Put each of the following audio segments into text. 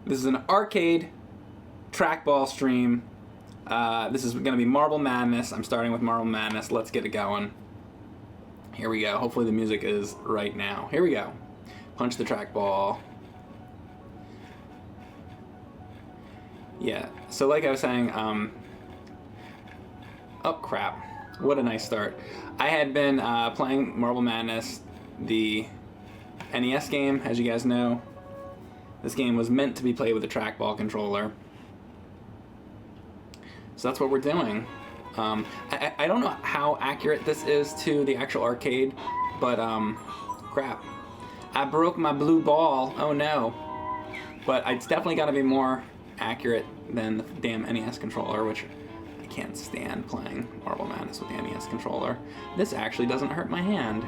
This is an arcade trackball stream. This is going to be Marble Madness. I'm starting with Marble Madness. Let's get it going. Here we go. Hopefully the music is right now. Here we go. Punch the trackball. Yeah, so like I was saying, oh crap. What a nice start. I had been playing Marble Madness, the NES game, as you guys know. This game was meant to be played with a trackball controller. So that's what we're doing. I don't know how accurate this is to the actual arcade, but crap. I broke my blue ball, oh no. But it's definitely got to be more accurate than the damn NES controller, which I can't stand playing Marble Madness with the NES controller. This actually doesn't hurt my hand,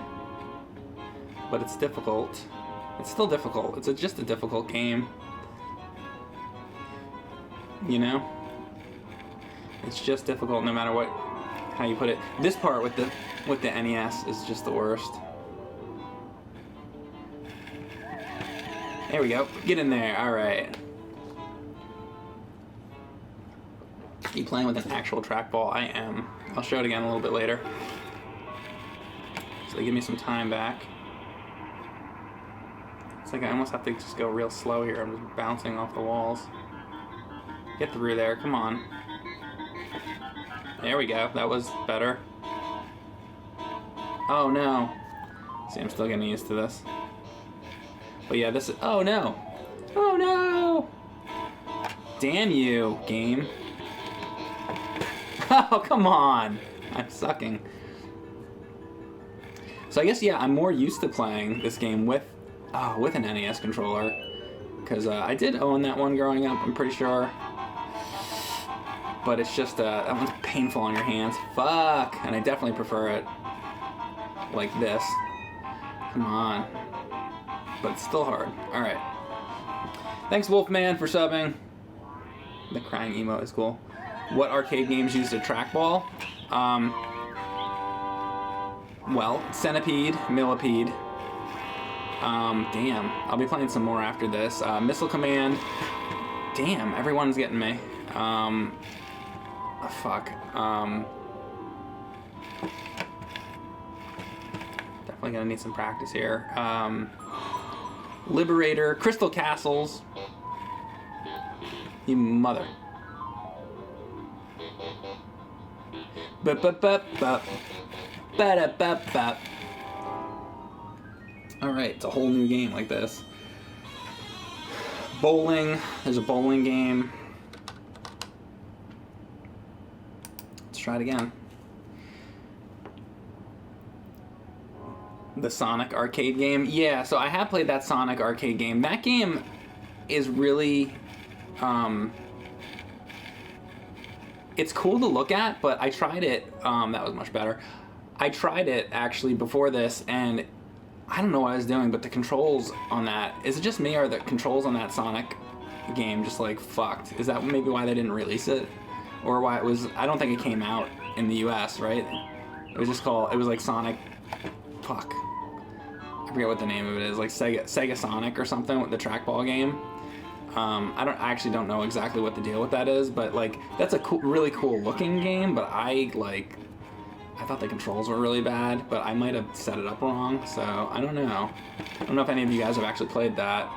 but it's difficult. It's still difficult. It's just a difficult game. You know? It's just difficult no matter how you put it. This part with the NES is just the worst. There we go. Get in there. All right. Are you playing with an actual trackball? I am. I'll show it again a little bit later. So they give me some time back. It's like I almost have to just go real slow here. I'm just bouncing off the walls. Get through there. Come on. There we go. That was better. Oh no. See, I'm still getting used to this. But yeah, this is... Oh no. Oh no. Damn you, game. Oh, come on. I'm sucking. So I guess, yeah, I'm more used to playing this game with an NES controller. Because I did own that one growing up, I'm pretty sure. But it's just, that one's painful on your hands. Fuck! And I definitely prefer it like this. Come on. But it's still hard. Alright. Thanks, Wolfman, for subbing. The crying emote is cool. What arcade games used a trackball? Well, Centipede, Millipede. Damn. I'll be playing some more after this. Missile Command. Damn, everyone's getting me. Fuck. Definitely gonna need some practice here. Liberator, Crystal Castles. You mother. Alright, it's a whole new game like this. Bowling, there's a bowling game. Let's try it again. The Sonic arcade game. Yeah, so I have played that Sonic arcade game. That game is really... it's cool to look at, but I tried it. That was much better. I tried it actually before this, and I don't know what I was doing, but the controls on that, is it just me, or the controls on that Sonic game just like fucked? Is that maybe why they didn't release it? Or why it was, I don't think it came out in the US, right? It was just called, it was like Sonic, fuck. I forget what the name of it is, like Sega Sonic or something with the trackball game. I actually don't know exactly what the deal with that is, but like that's a cool, really cool looking game. But I thought the controls were really bad, but I might have set it up wrong. So I don't know. I don't know if any of you guys have actually played that.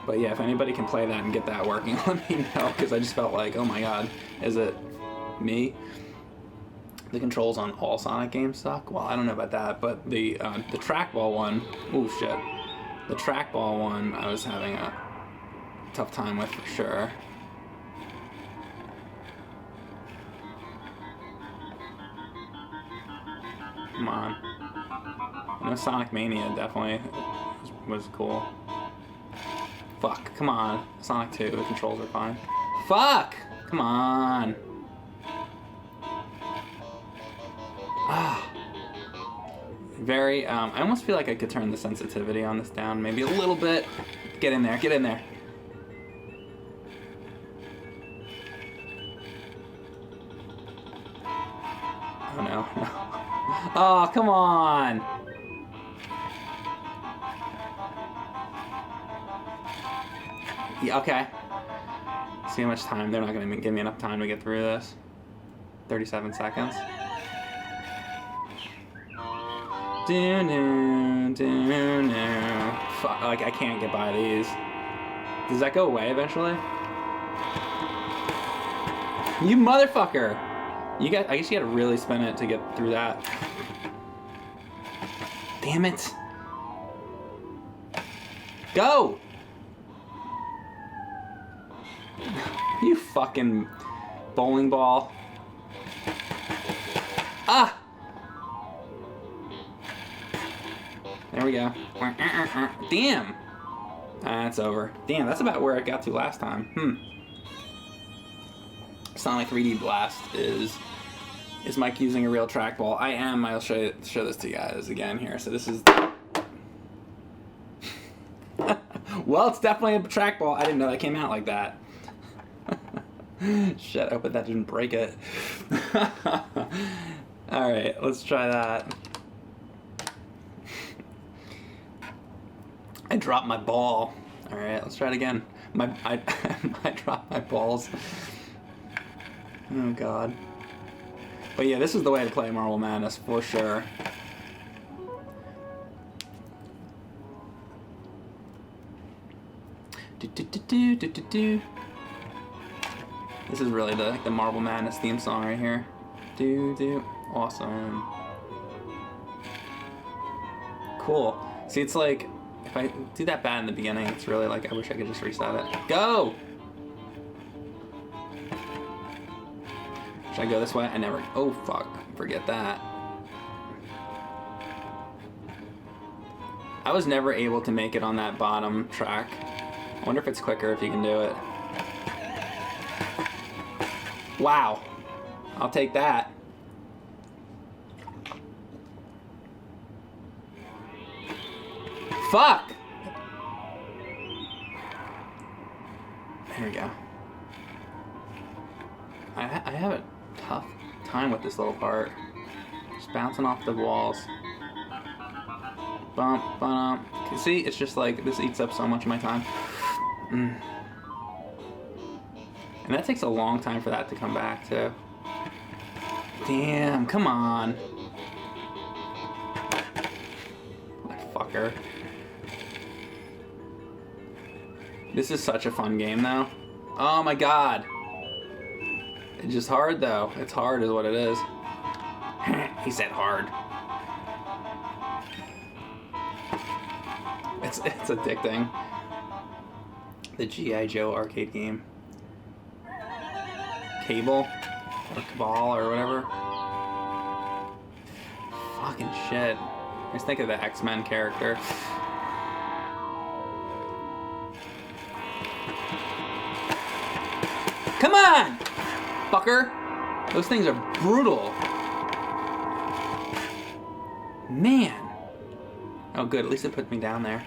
But yeah, if anybody can play that and get that working, let me know, because I just felt like, oh my god, is it me? The controls on all Sonic games suck. Well, I don't know about that, but the trackball one, oh shit. The trackball one, I was having a tough time with for sure. Come on. I know Sonic Mania definitely was cool. Fuck, come on. Sonic 2, the controls are fine. Fuck! Come on. Ah. Very, I almost feel like I could turn the sensitivity on this down maybe a little bit. Get in there, get in there. Oh no, no. Oh, come on! Yeah, okay. See how much time. They're not going to give me enough time to get through this. 37 seconds. Fuck, like, I can't get by these. Does that go away eventually? You motherfucker! I guess you gotta really spin it to get through that. Damn it! Go! You fucking bowling ball. Ah! There we go. Damn! That's over. Damn, that's about where I got to last time. Sonic 3D Blast is Mike using a real trackball? I am. I'll show this to you guys again here. So this is... Well, it's definitely a trackball. I didn't know that came out like that. Shit, I hope that didn't break it. Alright, let's try that. I dropped my ball. Alright, let's try it again. I dropped my balls. Oh god. But yeah, this is the way to play Marble Madness for sure. This is really the Marble Madness theme song right here. Awesome. Cool. See, it's like, if I do that bad in the beginning, it's really like, I wish I could just reset it. Go! Should I go this way? I never... Oh, fuck. Forget that. I was never able to make it on that bottom track. I wonder if it's quicker if you can do it. Wow. I'll take that. Fuck! There we go. I have a tough time with this little part. Just bouncing off the walls. Bump, bump. See, it's just like, this eats up so much of my time. And that takes a long time for that to come back, too. Damn, come on. Motherfucker. This is such a fun game, though. Oh my god. It's just hard, though. It's hard is what it is. He said hard. It's addicting. The G.I. Joe arcade game. Cable? Or Cabal or whatever. Fucking shit. I just think of the X-Men character. Come on! Fucker! Those things are brutal. Man. Oh good, at least it put me down there.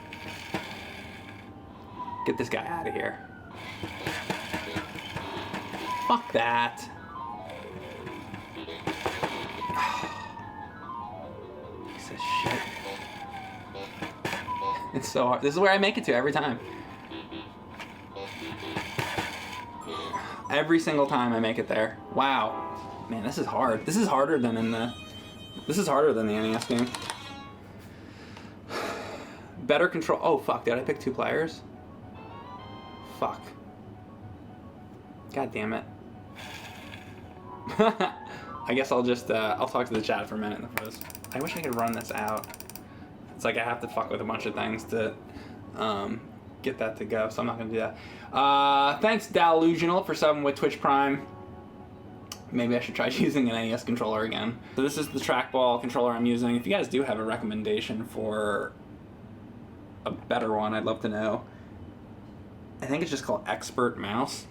Get this guy out of here. Fuck that. Piece of shit. It's so hard. This is where I make it to every time. Every single time I make it there. Wow. Man, this is hard. This is harder than the NES game. Better control. Oh fuck, did I pick 2 players? Fuck. God damn it. I guess I'll just I'll talk to the chat for a minute first. I wish I could run this out. It's like I have to fuck with a bunch of things to get that to go, so I'm not gonna do that. Thanks Delusional for subbing with Twitch Prime. Maybe I should try using an NES controller again. So this is the trackball controller I'm using. If you guys do have a recommendation for a better one, I'd love to know. I think it's just called Expert Mouse.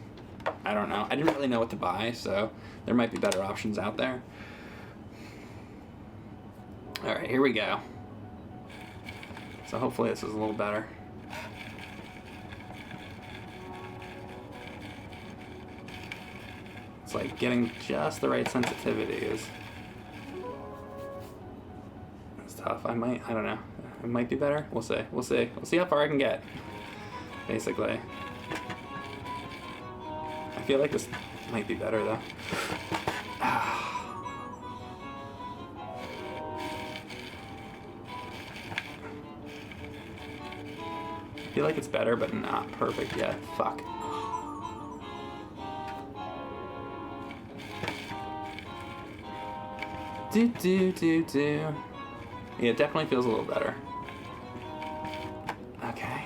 I don't know. I didn't really know what to buy, so there might be better options out there. Alright, here we go. So hopefully this is a little better. It's like getting just the right sensitivities. It's tough. I don't know. It might be better. We'll see. We'll see. We'll see how far I can get. Basically. I feel like this might be better though. I feel like it's better, but not perfect yet. Fuck. Do. Yeah, it definitely feels a little better. Okay.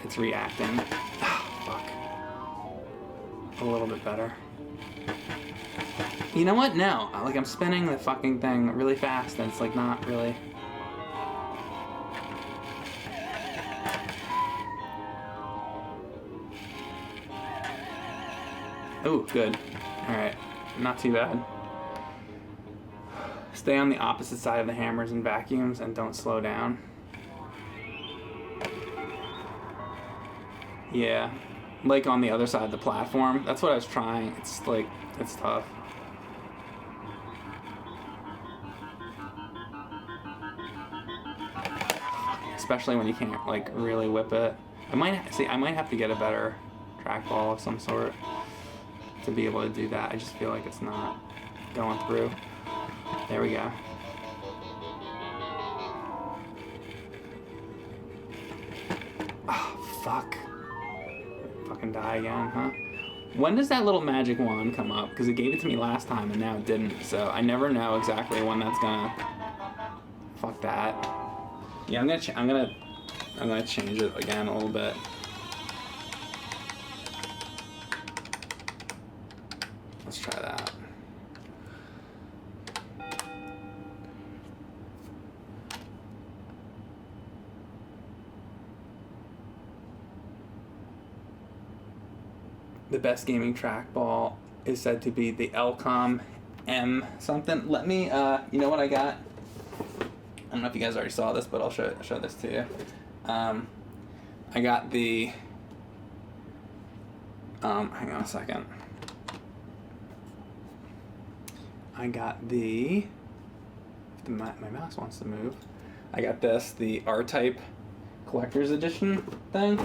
It's reacting. Oh, fuck. A little bit better. You know what? No. Like, I'm spinning the fucking thing really fast, and it's like not really... Oh, good. Alright. Not too bad. Stay on the opposite side of the hammers and vacuums and don't slow down. Yeah. Like on the other side of the platform. That's what I was trying. It's like, it's tough. Especially when you can't like really whip it. I might have to get a better trackball of some sort to be able to do that. I just feel like it's not going through. There we go. Oh, fuck. Fucking die again, huh? When does that little magic wand come up? Because it gave it to me last time and now it didn't. So I never know exactly when that's gonna... Fuck that. Yeah, I'm gonna change it again a little bit. Let's try that. The best gaming trackball is said to be the Elcom M something. Let me, you know what I got? I don't know if you guys already saw this, but I'll show this to you. I got the, hang on a second. I got the, if my mouse wants to move, I got this, the R-Type Collector's Edition thing,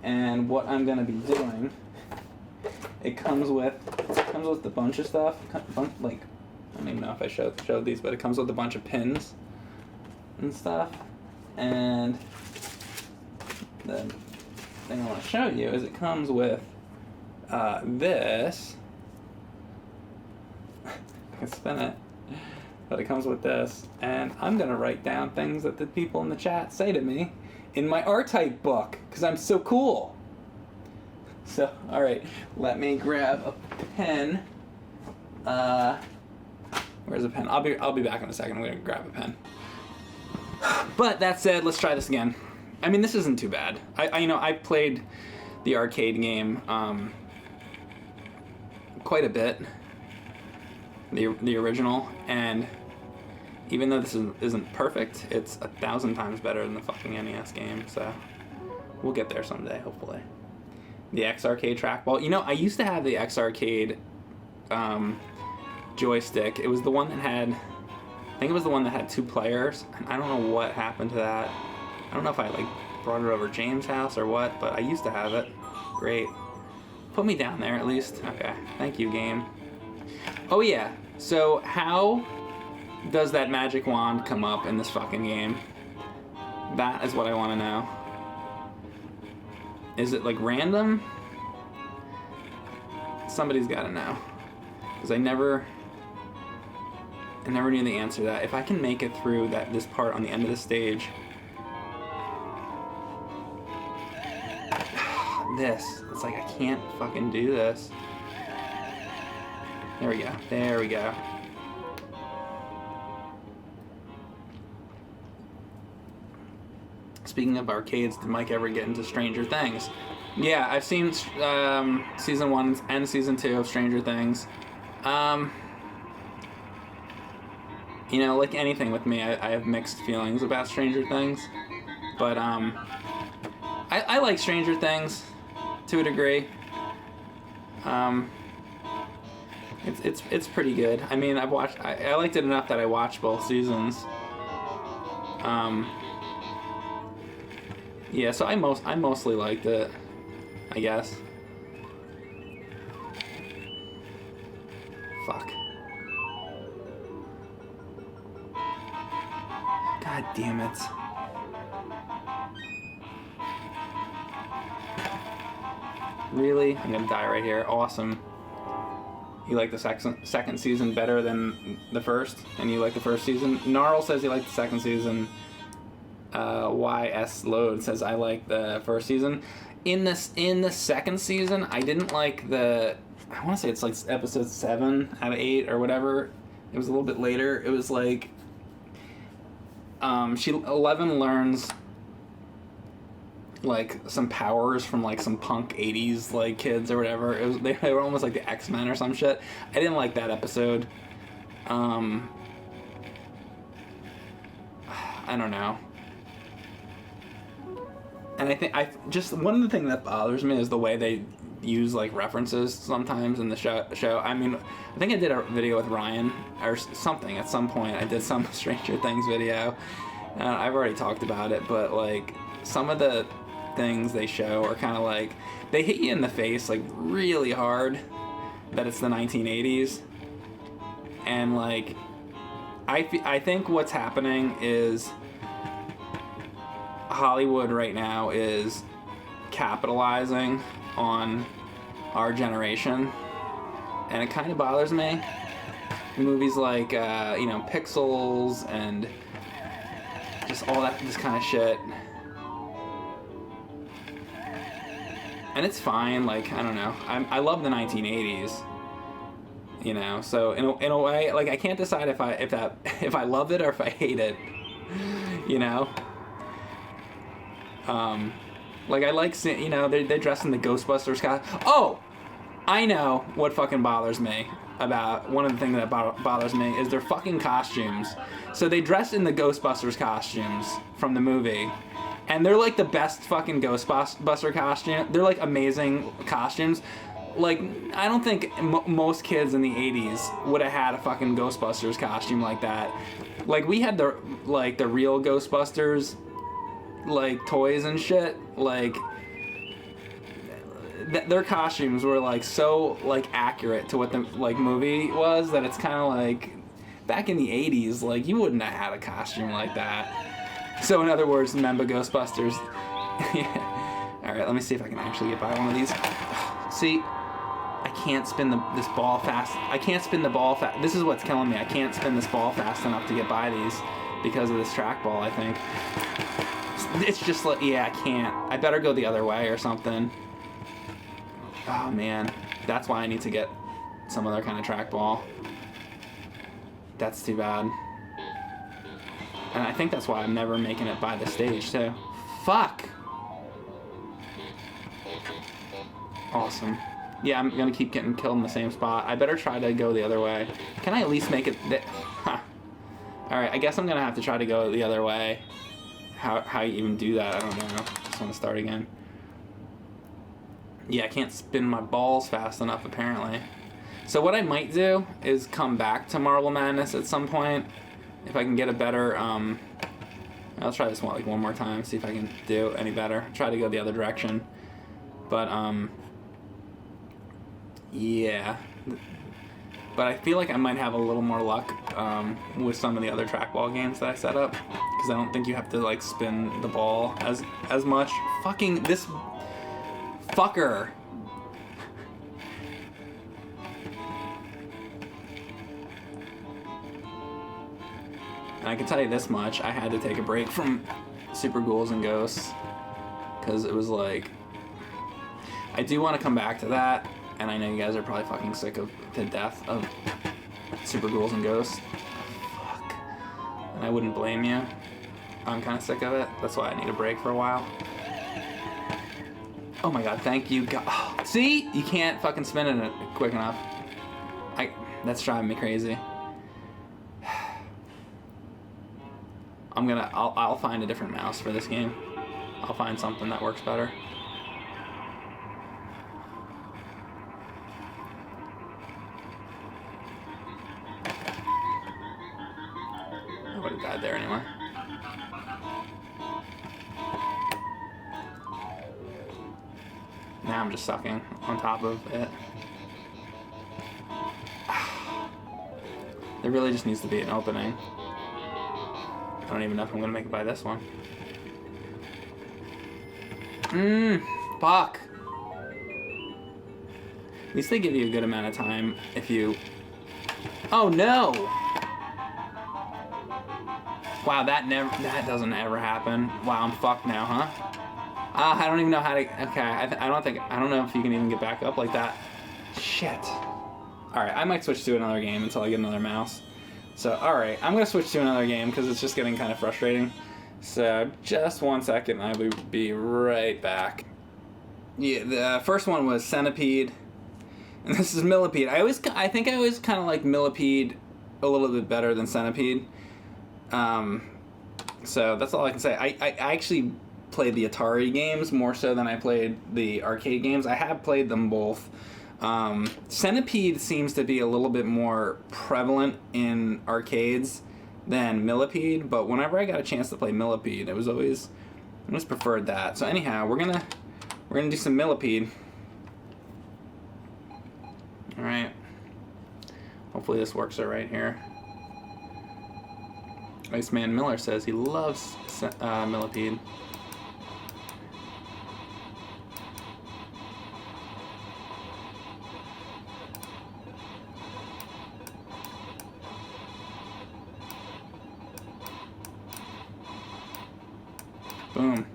and what I'm going to be doing, it comes with a bunch of stuff, like, I don't even know if I showed these, but it comes with a bunch of pins and stuff, and the thing I want to show you is it comes with this. I can spin it, but it comes with this, and I'm gonna write down things that the people in the chat say to me in my R-Type book, because I'm so cool. So, alright, let me grab a pen. Where's a pen? I'll be back in a second. I'm gonna grab a pen. But that said, let's try this again. I mean, this isn't too bad. I played the arcade game quite a bit. The original, and even though this isn't perfect, it's 1,000 times better than the fucking NES game, so we'll get there someday, hopefully. The X-Arcade trackball. You know, I used to have the X-Arcade joystick. It was the one that had, I think it was the one that had 2 players. I don't know what happened to that. I don't know if I like brought it over James' house or what, but I used to have it. Great. Put me down there at least. Okay, thank you, game. Oh yeah, so how does that magic wand come up in this fucking game? That is what I want to know. Is it like random? Somebody's got to know, because I never knew the answer to that. If I can make it through this part on the end of the stage, it's like I can't fucking do this. There we go. There we go. Speaking of arcades, did Mike ever get into Stranger Things? Yeah, I've seen season 1 and season 2 of Stranger Things. You know, like anything with me, I have mixed feelings about Stranger Things. But I like Stranger Things to a degree. It's pretty good. I mean, I liked it enough that I watched both seasons. Yeah, so I mostly liked it. I guess. Fuck. God damn it. Really? I'm gonna die right here. Awesome. You like the second season better than the first? And you like the first season? Gnarl says he liked the second season. YS Load says I like the first season. In the second season, I didn't like the... I want to say it's like episode 7 out of 8 or whatever. It was a little bit later. It was like... Eleven learns like some powers from like some punk 80s like kids or whatever. They were almost like the X-Men or some shit. I didn't like that episode. I don't know. And I think just one of the things that bothers me is the way they use like references sometimes in the show. I mean, I think I did a video with Ryan or something at some point. I did some Stranger Things video. I've already talked about it, but like some of the things they show are kind of like they hit you in the face like really hard that it's the 1980s, and like I think what's happening is Hollywood right now is capitalizing on our generation, and it kind of bothers me. Movies like Pixels and just all that, this kind of shit. And it's fine, like, I don't know. I love the 1980s, so in a way, like, I can't decide if I love it or if I hate it, like, I like seeing, they dress in the Ghostbusters costume. Oh! I know what fucking bothers me about, one of the things that bothers me is their fucking costumes. So they dress in the Ghostbusters costumes from the movie, and they're like the best fucking Ghostbuster costume. They're like amazing costumes. Like, I don't think most kids in the 80s would have had a fucking Ghostbusters costume like that. Like, we had the real Ghostbusters, like, toys and shit. Like, their costumes were like so like accurate to what the like movie was that it's kind of like back in the 80s, like, you wouldn't have had a costume like that. So in other words, remember Ghostbusters. Yeah. All right, let me see if I can actually get by one of these. See, I can't spin this ball fast. I can't spin the ball fast. This is what's killing me. I can't spin this ball fast enough to get by these because of this trackball, I think. It's just like, yeah, I can't. I better go the other way or something. Oh man, that's why I need to get some other kind of trackball. That's too bad. And I think that's why I'm never making it by the stage too. Fuck! Awesome. Yeah, I'm gonna keep getting killed in the same spot. I better try to go the other way. Can I at least make it Huh. Alright, I guess I'm gonna have to try to go the other way. How you even do that, I don't know. Just wanna start again. Yeah, I can't spin my balls fast enough, apparently. So what I might do is come back to Marble Madness at some point. If I can get a better, I'll try this one one more time, see if I can do any better. Try to go the other direction. But, yeah. But I feel like I might have a little more luck with some of the other trackball games that I set up. Because I don't think you have to, like, spin the ball as much. Fucking, this... fucker. And I can tell you this much, I had to take a break from Super Ghouls and Ghosts because it was like, I do want to come back to that, and I know you guys are probably fucking sick to death of Super Ghouls and Ghosts. Fuck. And I wouldn't blame you. I'm kind of sick of it. That's why I need a break for a while. Oh my god, thank you god. Oh, see? You can't fucking spin it quick enough. That's driving me crazy. I'll find a different mouse for this game. I'll find something that works better. I would have died there anyway. Now I'm just sucking on top of it. There really just needs to be an opening. I don't even know if I'm gonna make it by this one. Fuck. At least they give you a good amount of time if you... Oh no! Wow, that doesn't ever happen. Wow, I'm fucked now, huh? I don't even know how to... Okay, I don't know if you can even get back up like that. Shit. Alright, I might switch to another game until I get another mouse. So, alright, I'm gonna switch to another game because it's just getting kind of frustrating. So, just 1 second, I will be right back. Yeah, the first one was Centipede. And this is Millipede. I think I always kind of like Millipede a little bit better than Centipede. So that's all I can say. I actually played the Atari games more so than I played the arcade games. I have played them both. Centipede seems to be a little bit more prevalent in arcades than Millipede, but whenever I got a chance to play Millipede, I always preferred that. So anyhow, we're gonna do some Millipede. All right. Hopefully this works all right here. Iceman Miller says he loves Millipede. Boom.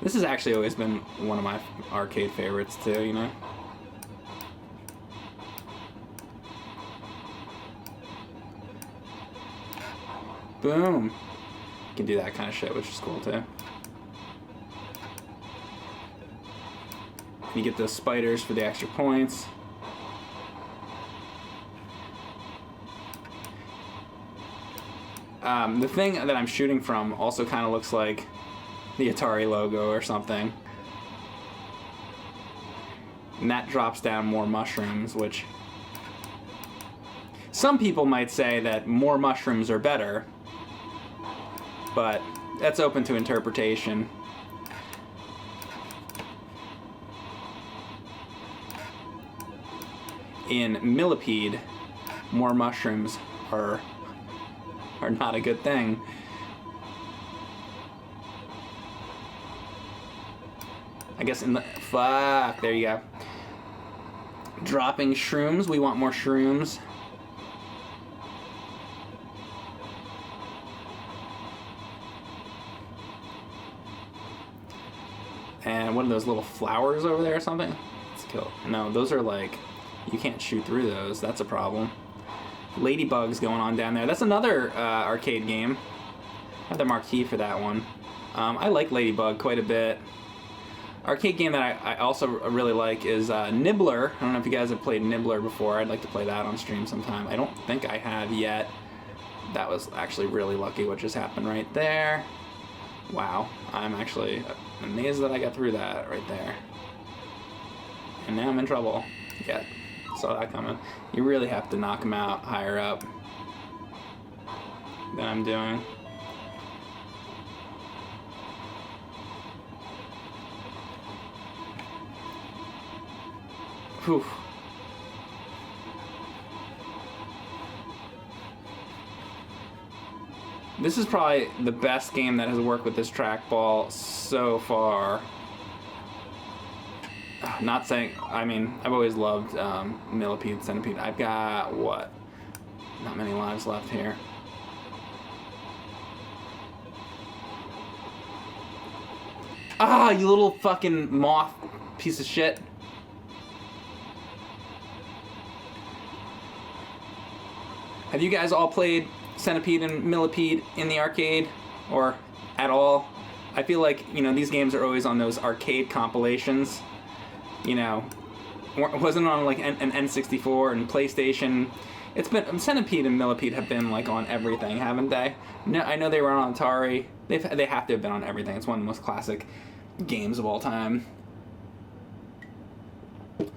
This has actually always been one of my arcade favorites too, you know? Boom. You can do that kind of shit, which is cool too. You get those spiders for the extra points. The thing that I'm shooting from also kind of looks like the Atari logo or something. And that drops down more mushrooms, which some people might say that more mushrooms are better, but that's open to interpretation. In Millipede, more mushrooms are not a good thing. I guess in the... Fuck, there you go. Dropping shrooms, we want more shrooms. And what are those little flowers over there or something? Let's kill. No, those are like... You can't shoot through those. That's a problem. Ladybugs going on down there. That's another arcade game. I have the marquee for that one. I like Ladybug quite a bit. Arcade game that I also really like is Nibbler. I don't know if you guys have played Nibbler before. I'd like to play that on stream sometime. I don't think I have yet. That was actually really lucky what just happened right there. Wow. I'm actually amazed that I got through that right there. And now I'm in trouble. Yeah. Saw that coming. You really have to knock him out higher up than I'm doing. Whew. This is probably the best game that has worked with this trackball so far. Not saying, I mean, I've always loved Millipede, Centipede. I've got, what? Not many lives left here. Ah, you little fucking moth piece of shit. Have you guys all played Centipede and Millipede in the arcade? Or at all? I feel like, you know, these games are always on those arcade compilations. You know, wasn't on like an N64 and PlayStation. It's been, Centipede and Millipede have been like on everything, haven't they? No, I know they were on Atari. They have to have been on everything. It's one of the most classic games of all time.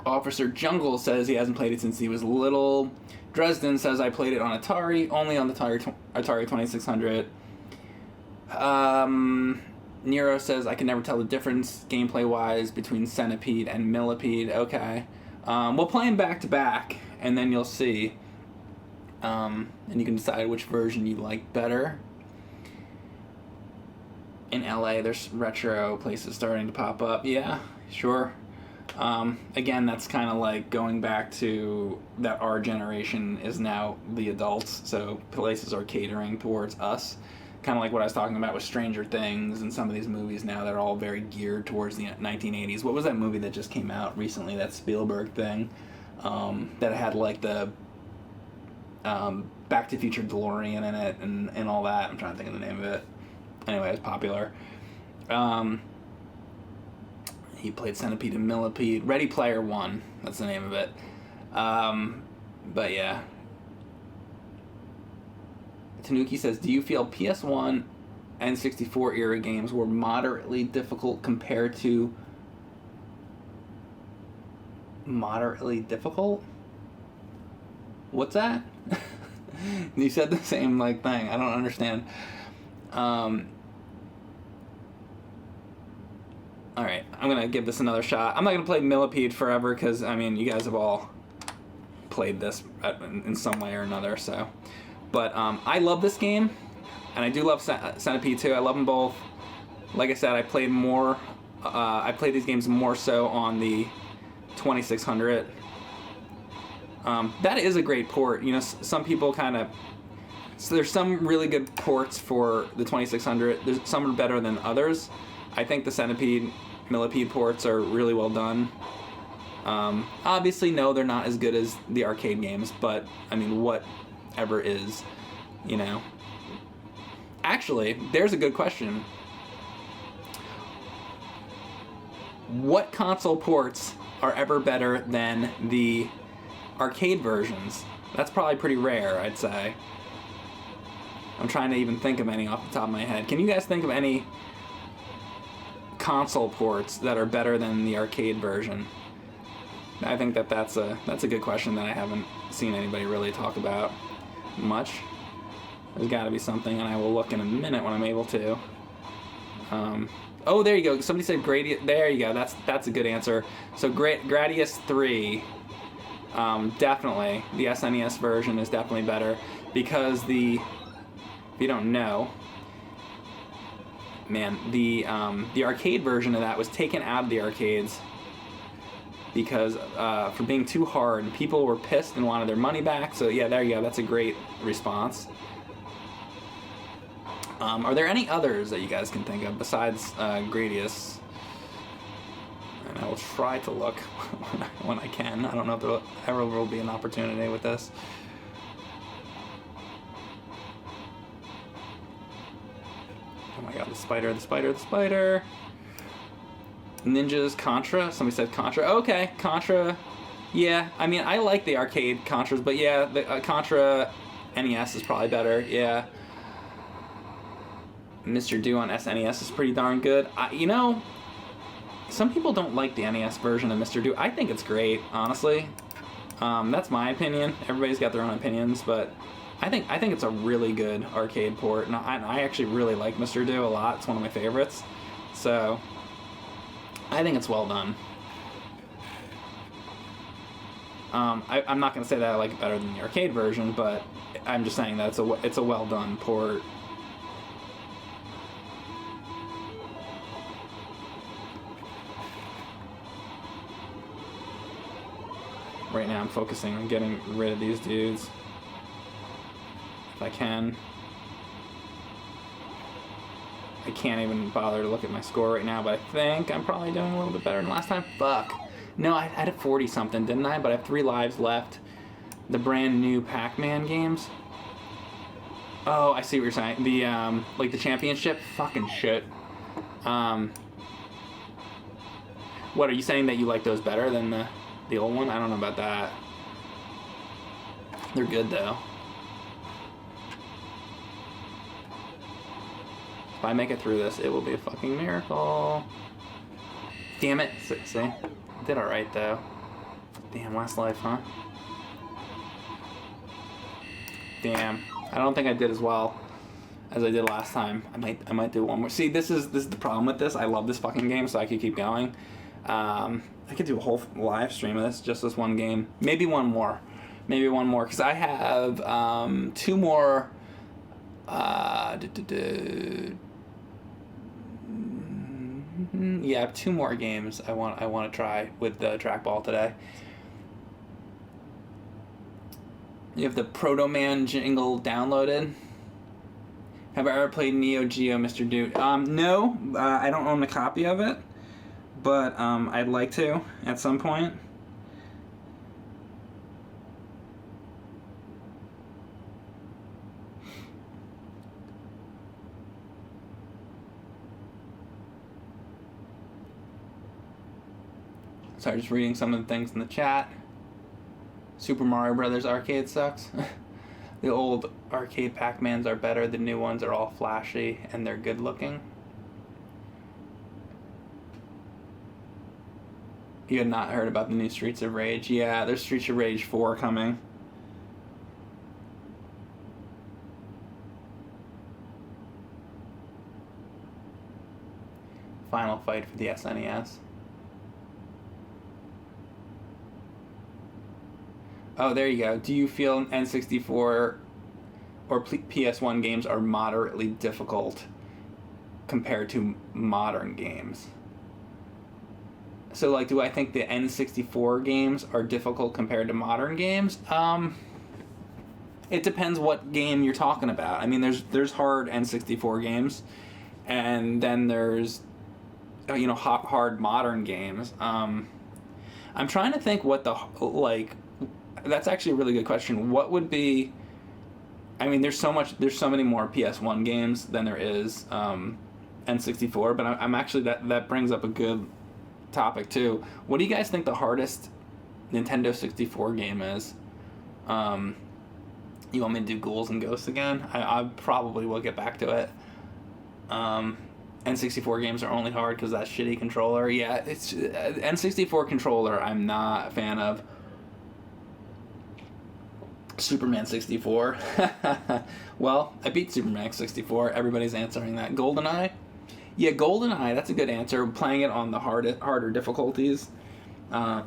Officer Jungle says he hasn't played it since he was little. Dresden says I played it on Atari, only on the Atari 2600. Nero says, I can never tell the difference gameplay-wise between Centipede and Millipede. Okay. We'll play them back-to-back, and then you'll see. And you can decide which version you like better. In LA, there's retro places starting to pop up. Yeah, sure. Again, that's kind of like going back to that our generation is now the adults, so places are catering towards us. Kind of like what I was talking about with Stranger Things and some of these movies now that are all very geared towards the 1980s. What was that movie that just came out recently, that Spielberg thing, that had like the Back to the Future DeLorean in it and all that? I'm trying to think of the name of it. Anyway, it was popular. He played Centipede and Millipede. Ready Player One, that's the name of it. But yeah. Tanuki says, do you feel PS1 and 64 era games were moderately difficult compared to... Moderately difficult? What's that? You said the same like thing. I don't understand. Alright, I'm going to give this another shot. I'm not going to play Millipede forever because, I mean, you guys have all played this in some way or another, so... But I love this game, and I do love Centipede too. I love them both. Like I said, I played more... I played these games more so on the 2600. That is a great port. You know, some people kind of... So there's some really good ports for the 2600. Some are better than others. I think the Centipede, Millipede ports are really well done. Obviously, no, they're not as good as the arcade games, but, I mean, whatever is, you know. Actually, there's a good question. What console ports are ever better than the arcade versions? That's probably pretty rare, I'd say. I'm trying to even think of any off the top of my head. Can you guys think of any console ports that are better than the arcade version? I think that's a good question that I haven't seen anybody really talk about much. There's got to be something, and I will look in a minute when I'm able to. Oh, there you go. Somebody said Gradius. There you go. That's a good answer. So Gradius 3, definitely the SNES version is definitely better because if you don't know, man, the arcade version of that was taken out of the arcades because for being too hard, people were pissed and wanted their money back. So yeah, there you go. That's a great response. Are there any others that you guys can think of besides Gradius? And I will try to look when I can. I don't know if there ever will be an opportunity with this. Oh my god, the spider. Ninjas, Contra. Somebody said Contra. Okay, Contra. Yeah, I mean, I like the arcade Contras, but yeah, the Contra NES is probably better. Yeah. Mr. Do on SNES is pretty darn good. You know, some people don't like the NES version of Mr. Do. I think it's great, honestly. That's my opinion. Everybody's got their own opinions, but I think it's a really good arcade port, and I actually really like Mr. Do a lot. It's one of my favorites. So, I think it's well done. I'm not going to say that I like it better than the arcade version, but I'm just saying that it's a well done port. Right now I'm focusing on getting rid of these dudes if I can. I can't even bother to look at my score right now, but I think I'm probably doing a little bit better than last time. Fuck. No, I had a 40 something, didn't I? But I have 3 lives left. The brand new Pac-Man games. Oh, I see what you're saying. The like the championship? Fucking shit. What, are you saying that you like those better than the old one? I don't know about that. They're good though. If I make it through this, it will be a fucking miracle. Damn it. See? I did alright though. Damn, last life, huh? Damn. I don't think I did as well as I did last time. I might do one more. See, this is the problem with this. I love this fucking game, so I could keep going. I could do a whole live stream of this, just this one game. Maybe one more, because I have 2 more. Yeah, I have 2 more games I want to try with the trackball today. You have the Proto Man jingle downloaded. Have I ever played Neo Geo, Mr. Dude? No, I don't own a copy of it, but I'd like to at some point. Sorry, just reading some of the things in the chat. Super Mario Brothers arcade sucks. The old arcade Pac-Mans are better. The new ones are all flashy and they're good looking. You had not heard about the new Streets of Rage? Yeah, there's Streets of Rage 4 coming. Final Fight for the SNES. Oh, there you go. Do you feel N64 or PS1 games are moderately difficult compared to modern games? So, like, do I think the N64 games are difficult compared to modern games? It depends what game you're talking about. I mean, there's hard N64 games, and then there's, hard modern games. I'm trying to think what that's actually a really good question. What would be... I mean, there's so many more PS1 games than there is N64, but I'm actually... That brings up a good topic, too. What do you guys think the hardest Nintendo 64 game is? You want me to do Ghouls and Ghosts again? I probably will get back to it. N64 games are only hard because that shitty controller. Yeah, it's... N64 controller I'm not a fan of. Superman 64. Well, I beat Superman 64. Everybody's answering that. GoldenEye? Yeah, GoldenEye, that's a good answer. Playing it on the harder difficulties. You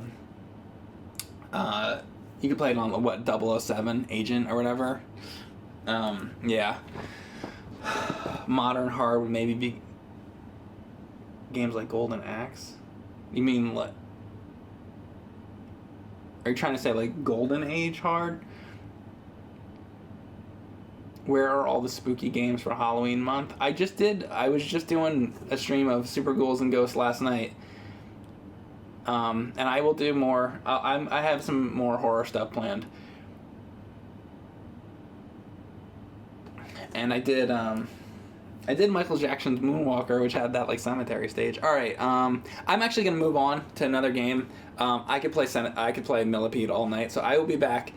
can play it on, 007 Agent or whatever. Yeah. Modern hard would maybe be games like Golden Axe. You mean, what? Are you trying to say, like, Golden Age hard? Where are all the spooky games for Halloween month? I was just doing a stream of Super Ghouls and Ghosts last night. And I will do more. I have some more horror stuff planned. And I did Michael Jackson's Moonwalker, which had that, like, cemetery stage. Alright, I'm actually going to move on to another game. I could play Millipede all night, so I will be back